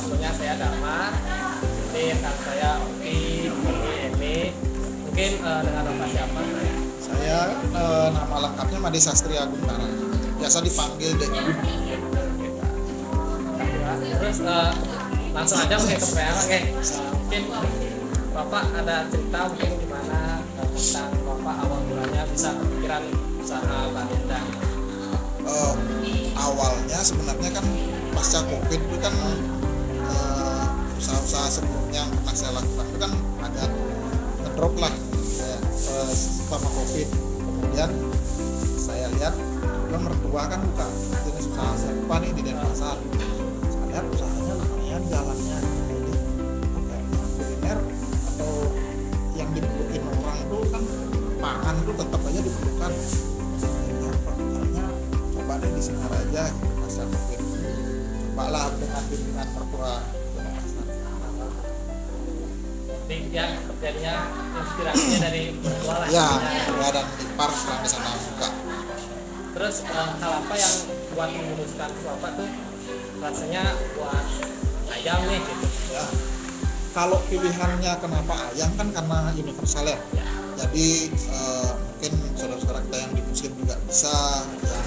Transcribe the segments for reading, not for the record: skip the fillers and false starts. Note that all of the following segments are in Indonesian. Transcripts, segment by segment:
sebelumnya saya Dharma, ini rekan saya Oki, ini mungkin dengan Bapak siapa? Saya nama lengkapnya Made Sastri Aguntara, biasa dipanggil Dek. Terus langsung aja mungkin ke pertanyaan, mungkin Bapak ada cerita mungkin gimana tentang Bapak awal mulanya bisa kepikiran usaha Baginda? Awalnya sebenarnya kan pasca COVID itu kan usaha-usaha sebelumnya yang pernah saya lakukan itu kan agak ngedrop lah ya, selama COVID. Kemudian saya lihat kebetulan mertua kan buka jenis usaha serupa nih di Denpasar. Saya lihat usahanya lumayan jalannya, jadi kayaknya kuliner atau yang dibutuhin orang itu kan pangan itu tetap aja diperlukan. Kayaknya coba deh di sini aja pasca COVID. Coba lah dengan bimbingan mertua. Jadi ya terjadinya inspirasinya dari mertua lah. Ya, dan ipar setelah di sana buka. Terus hal apa yang buat memutuskan Bapak tuh rasanya buat ayam nih gitu? Ya, kalau pilihannya kenapa ayam kan karena universal ya. Jadi mungkin saudara-saudara kita yang di muslim juga bisa ya,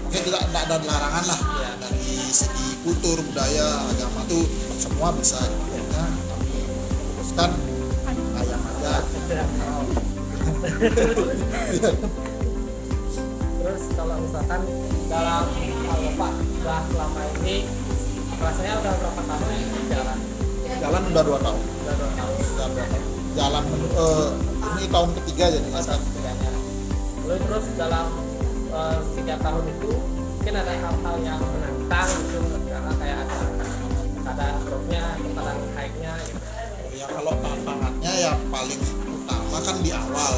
mungkin tidak ada larangan lah ya, dari segi kultur, budaya, agama tuh semua bisa. Akhirnya kami memutuskan ayam aja. Terus kalau misalkan dalam hal Bapak udah selama ini rasanya udah berapa tahun ya di jalan? Jalan udah 2 tahun. Udah 2 tahun. Udah 2 tahun. Jalan ini tahun ketiga jadi Tahun ketiganya. Lalu terus dalam 3 tahun itu mungkin ada hal-hal yang menantang gitu karena kayak ada dropnya, ada high-nya gitu. ya. Kalau tantangannya yang paling utama kan di awal,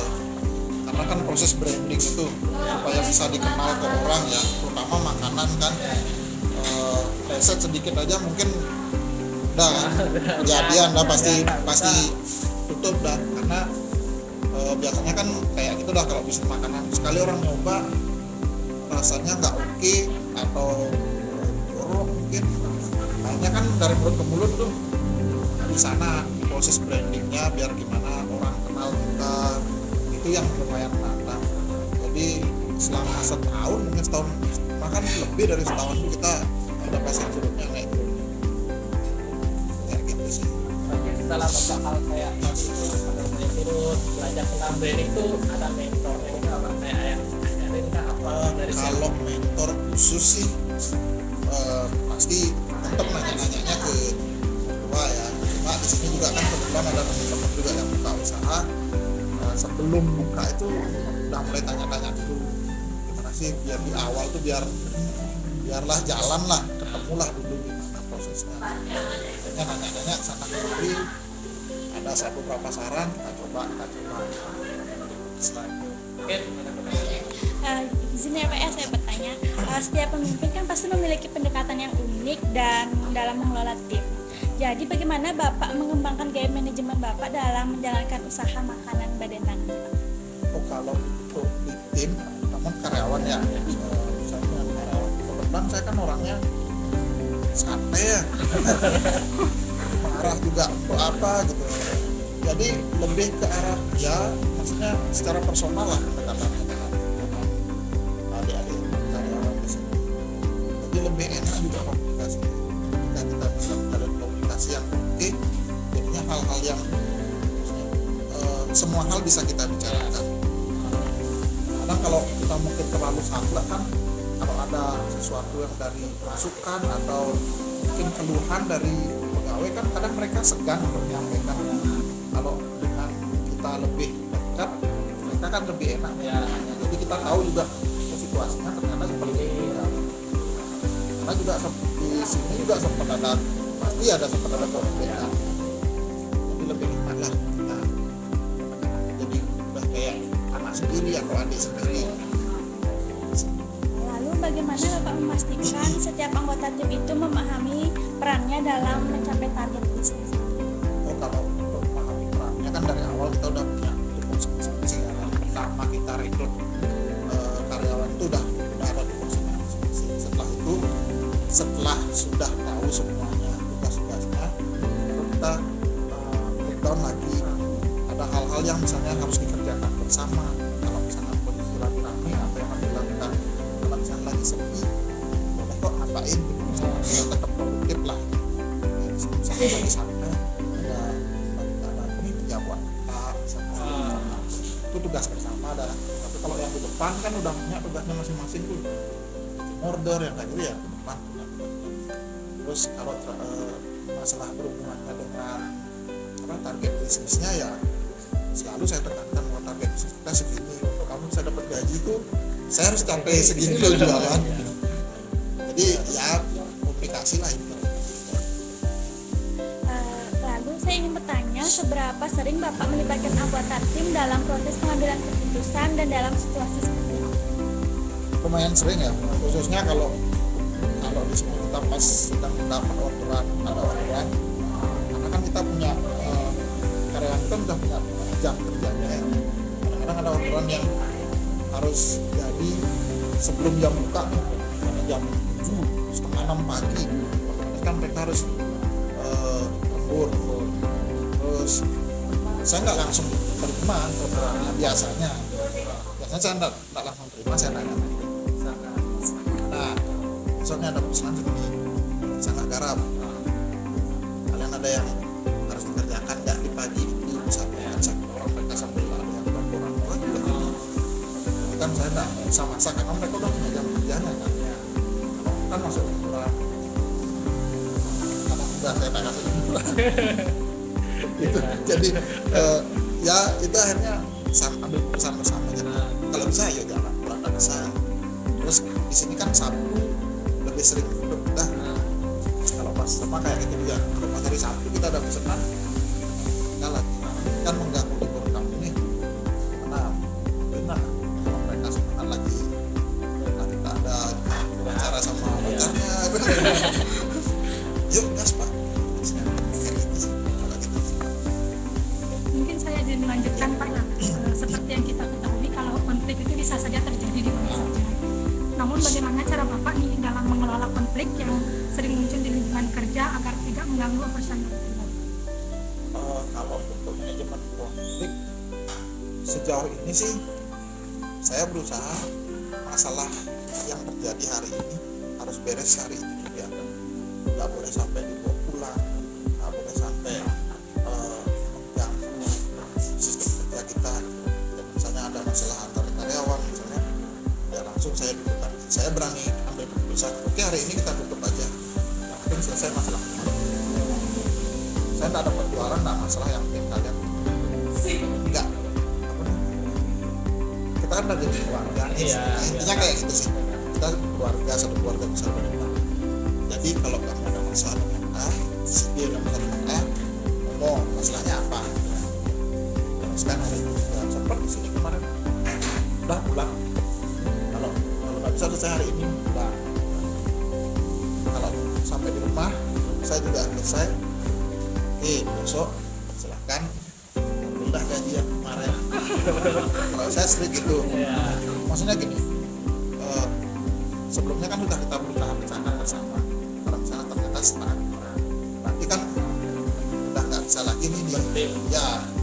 karena kan proses branding itu supaya bisa dikenal ke orang ya, terutama makanan kan. Riset sedikit aja mungkin udah kejadian dah, pasti tutup dah, karena biasanya kan kayak gitu dah kalau bisnis makanan, sekali orang nyoba rasanya nggak oke atau jorok mungkin, kayaknya kan dari mulut ke mulut tuh. Di sana proses brandingnya biar gimana orang kenal kita, itu yang lumayan menantang. Jadi selama setahun, mungkin setahun, bahkan lebih dari setahun kita ada pasang surutnya naik turun kayak gitu sih. Setelah beberapa hal kayak tadi itu ada naik turun, belajar tentang branding itu ada mentornya gitu apa kayak yang ngajarin kah apa dari Kalau mentor khusus sih pasti tetap nanya-nanyanya ke tua ya. Cuma di sini juga kan kebetulan ada teman-teman juga yang buka usaha. Sebelum buka itu udah mulai tanya-tanya dulu gimana sih biar di awal tuh biarlah jalan lah, ketemulah dulu gimana prosesnya. Akhirnya nanya-nanya sana kemari, ada beberapa saran kita coba. Setelah itu mungkin ada pertanyaan. Izin ya Pak ya, saya bertanya, setiap pemimpin kan pasti memiliki pendekatan yang unik dan dalam mengelola tim. Jadi bagaimana Bapak mengembangkan gaya manajemen Bapak dalam menjalankan usaha makanan Badentan? Oh, kalau untuk di tim, namun karyawan ya, misalnya karyawan. Kebetulan saya kan orangnya santai ya, marah juga untuk apa gitu. Jadi lebih ke arah ya, maksudnya secara personal lah pendekatannya dengan adik-adik karyawan di sini. Jadi lebih enak juga komunikasi. Jika kita bisa menjalin komunikasi yang oke, jadinya hal-hal yang semua hal bisa kita bicarakan. Karena kalau kita mungkin terlalu saklek kan, kalau ada sesuatu yang dari masukan atau mungkin keluhan dari pegawai kan kadang mereka segan untuk menyampaikan. Kalau dengan kita lebih dekat, mereka kan lebih enak ya. Jadi kita tahu juga situasinya ternyata seperti ini. Karena juga di sini juga sempat ada perbedaan. Jadi lebih enak lah kita. Jadi udah kayak anak sendiri atau adik sendiri. Lalu bagaimana Bapak memastikan setiap anggota tim itu memahami perannya dalam mencapai target bisnis? Oh, kalau untuk memahami perannya kan dari awal kita udah punya tupoksi masing-masing. Pertama kita rekrut karyawan itu udah ada tupoksinya masing-masing. Setelah itu, setelah sudah tahu semuanya kita breakdown lagi. Ada hal-hal yang misalnya harus dikerjakan bersama. Kalau misalnya kondisi lagi ramai, apa yang harus dilakukan. Kalau misalnya lagi sepi, boleh kok ngapain gitu. Kita tetap produktif lah. Misalnya lagi santai, ada ini ya buat apa, itu tugas bersama dah. Tapi kalau yang di depan kan udah punya tugasnya masing-masing tuh, order yang kayak gitu ya di depan. Terus kalau masalah berhubungannya dengan target bisnisnya ya selalu saya tekankan bahwa target bisnis kita segini, untuk kamu bisa dapat gaji itu saya harus capai segini loh jualan. Jadi ya komunikasi lah itu. Lalu saya ingin bertanya, seberapa sering Bapak melibatkan anggota tim dalam proses pengambilan keputusan dan dalam situasi seperti ini? Lumayan sering ya, khususnya kalau di sini kita pas sedang mendapat orderan, karena kan kita punya karyawan kita sudah punya jam kerjanya. Kadang-kadang ada orderan yang harus jadi sebelum jam buka, jam 7:30 pagi. Otomatis kan mereka harus lembur. Terus saya nggak langsung terima orderannya biasanya saya nggak langsung terima, saya nanya. Nah, misalnya ada pesanan segini, saya nggak garap. Kalian ada yang harus dikerjakan nggak di pagi itu misalnya satu orang mereka sambil ada yang berapa orang juga ini. Kan saya nggak bisa masak karena mereka udah punya jam kerjanya kan. Kan masuk orang anak muda saya tak kasih itu. Jadi ya itu akhirnya ambil keputusan bersama aja. Kalau bisa ya jangan pulang bisa. Terus di sini kan Sabtu lebih sering duduk kita. Kalau pas sama kayak gitu juga. Kalau pas hari Sabtu kita ada pesanan, kita lagi kan mengganggu libur kamu nih. Karena benar kalau mereka sebenarnya lagi tak ada wawancara sama pacarnya. Yuk gas Pak. Mungkin saya izin melanjutkan Pak ya. Seperti yang kita ketahui kalau konflik itu bisa saja terjadi di mana saja. Namun bagaimana cara Bapak nih dalam mengelola konflik yang sering muncul di lingkungan kerja agar tidak mengganggu operasional kita? Kalau untuk manajemen konflik sejauh ini sih saya berusaha masalah yang terjadi hari ini harus beres hari ini juga. Nggak boleh sampai dibawa pulang, nggak boleh sampai mengganggu sistem kerja kita. Dan misalnya ada masalah antar karyawan misalnya, ya langsung saya dudukkan. Saya berani ambil keputusan, oke hari ini kita tutup aja, yang penting selesai masalah. Saya nggak dapat jualan, nggak masalah, yang penting kalian nggak kita kan udah jadi keluarga nih. Intinya kayak gitu sih, kita keluarga, satu keluarga besar berdua. Jadi kalau kamu ada masalah dengan A, si B ada masalah dengan A, ngomong masalahnya apa. Teruskan hari ini ya, seperti sini kemarin udah pulang. Kalau nggak bisa selesai hari ini pulang. Kalau sampai di rumah saya juga selesai, besok silahkan ambillah gaji yang kemarin. Kalau saya sering gitu, maksudnya gini, sebelumnya kan sudah kita berusaha bersama. Kalau misalnya ternyata setengah, berarti kan udah nggak bisa lagi nih ya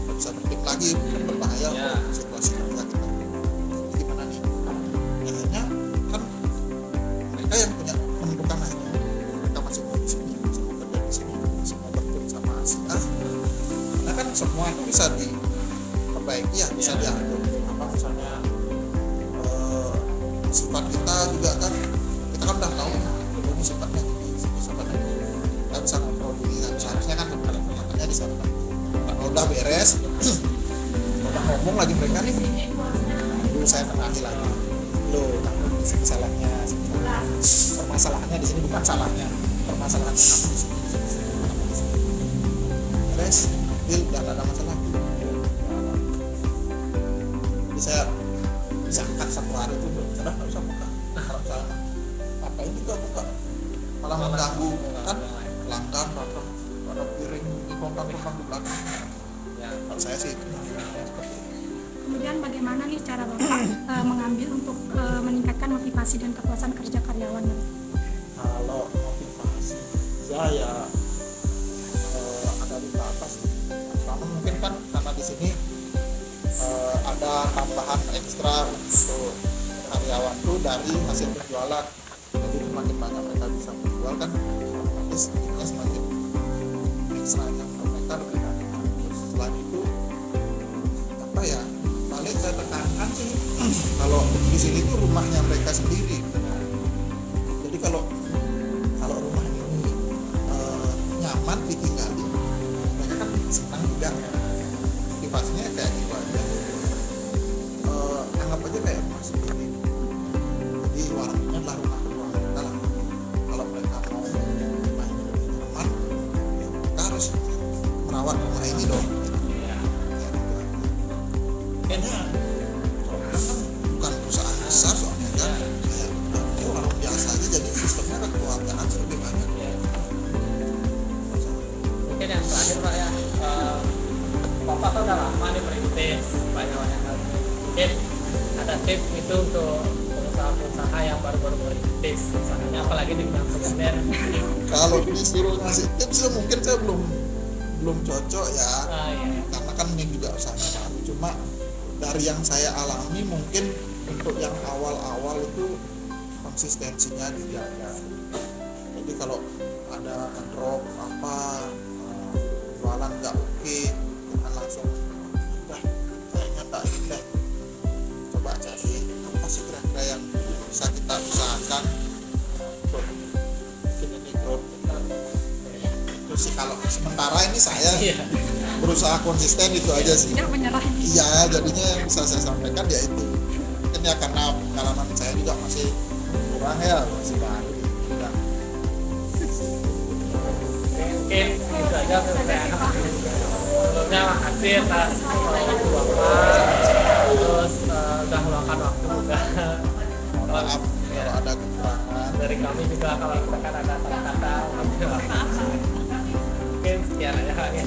nggak bisa bertim lagi, berbahaya situasi kerja kita. Jadi gimana nih? Akhirnya kan mereka yang punya menentukan akhirnya mereka masih mau di sini, masih mau kerja di sini, masih mau bertim sama si A. Karena kan semua itu bisa diperbaiki ya, bisa diatur. Apa misalnya sifat kita juga kan, kita kan udah tahu ini sifatnya ini sifatnya ini, kita bisa ngobrol dulu kan, seharusnya kan makanya di sana kalau udah beres udah ngomong lagi mereka nih, dulu saya tengahi lagi di sini salahnya, permasalahannya di sini bukan salahnya, permasalahan kamu di sini, beres, udah nggak ada masalah. Jadi saya bisa angkat satu hari itu sudah nggak usah buka. Kalau misalnya apa ini tuh buka malah mengganggu kan, pelanggan ada piring di kontak di belakang. Kalau saya sih itu seperti itu. Kemudian bagaimana nih cara Bapak mengambil untuk meningkatkan motivasi dan kepuasan kerja karyawan? Kalau motivasi saya ada tambahan ekstra untuk karyawan tuh dari hasil penjualan. Jadi semakin banyak mereka bisa menjual kan, otomatis duitnya semakin ekstra yang mereka lebih banyak. Terus selain itu apa ya, paling saya tekankan sih kalau di sini tuh rumahnya mereka sendiri. Jadi kalau rumah ini nyaman ditinggali, mereka kan senang juga. Motivasinya kayak gitu aja. Anggap aja kayak rumah sendiri. Jadi warungnya adalah rumah kedua mereka lah. Kalau mereka mau rumah ini lebih nyaman, ya mereka harus merawat rumah ini dong. Kayaknya orang kan bukan perusahaan besar soalnya kan, kayak warung biasa aja, jadi sistemnya kekeluargaan lebih banyak. Mungkin yang terakhir Pak ya, Bapak kan udah lama nih merintis banyak hal. Mungkin ada tips itu untuk pengusaha-pengusaha yang baru-baru merintis, misalnya apalagi di bidang kuliner. Kalau disuruh ngasih tips ya mungkin saya belum cocok ya, Iya. karena kan ini juga usaha baru. Cuma dari yang saya alami mungkin untuk yang awal-awal itu konsistensinya dijaga. Jadi kalau ada drop apa, jualan nggak oke, jangan langsung udah kayaknya tak ini deh. Coba cari apa sih kira-kira yang bisa kita usahakan untuk bikin ini growth. Itu sih kalau sementara ini saya Iya. berusaha konsisten itu aja sih. Tidak menyerah. Iya, jadinya yang bisa saya sampaikan ya itu. Mungkin ya karena pengalaman saya juga masih kurang ya, masih baru. Ya. Mungkin itu aja pertanyaan. Sebelumnya makasih atas waktu Bapak, terus udah meluangkan waktu juga. Maaf kalau ada kekurangan. Dari kami juga kalau kita kan ada salah kata, mungkin sekian aja Kak, ya.